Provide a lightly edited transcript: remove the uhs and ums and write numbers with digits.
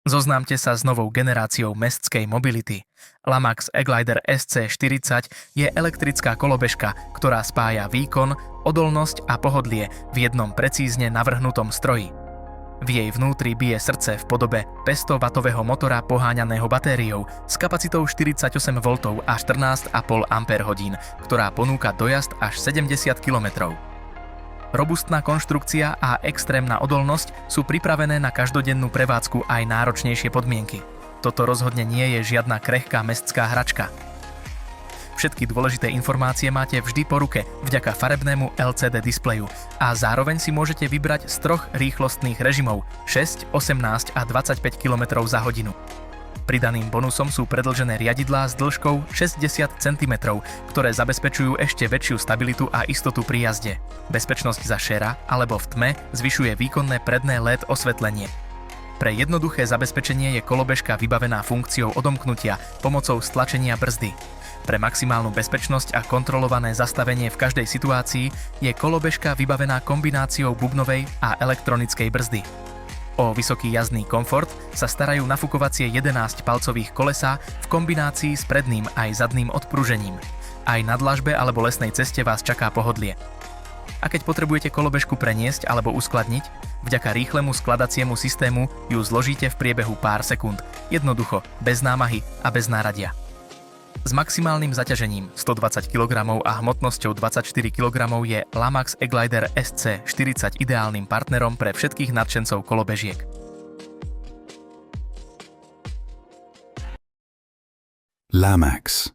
Zoznámte sa s novou generáciou mestskej mobility. Lamax E-Glider SC40 je elektrická kolobežka, ktorá spája výkon, odolnosť a pohodlie v jednom precízne navrhnutom stroji. V jej vnútri bije srdce v podobe 500W motora poháňaného batériou s kapacitou 48V a 14,5 Ah, ktorá ponúka dojazd až 70 km. Robustná konštrukcia a extrémna odolnosť sú pripravené na každodennú prevádzku aj náročnejšie podmienky. Toto rozhodne nie je žiadna krehká mestská hračka. Všetky dôležité informácie máte vždy po ruke vďaka farebnému LCD displeju a zároveň si môžete vybrať z troch rýchlostných režimov 6, 18 a 25 km za hodinu. Pridaným bonusom sú predĺžené riadidlá s dĺžkou 60 cm, ktoré zabezpečujú ešte väčšiu stabilitu a istotu pri jazde. Bezpečnosť za šera alebo v tme zvyšuje výkonné predné LED osvetlenie. Pre jednoduché zabezpečenie je kolobežka vybavená funkciou odomknutia pomocou stlačenia brzdy. Pre maximálnu bezpečnosť a kontrolované zastavenie v každej situácii je kolobežka vybavená kombináciou bubnovej a elektronickej brzdy. O vysoký jazdný komfort sa starajú nafukovacie 11-palcových kolesá v kombinácii s predným aj zadným odpružením. Aj na dlažbe alebo lesnej ceste vás čaká pohodlie. A keď potrebujete kolobežku preniesť alebo uskladniť, vďaka rýchlemu skladaciemu systému ju zložíte v priebehu pár sekúnd, jednoducho, bez námahy a bez náradia. S maximálnym zaťažením 120 kg a hmotnosťou 24 kg je Lamax E-Glider SC40 ideálnym partnerom pre všetkých nadšencov kolobežiek. Lamax.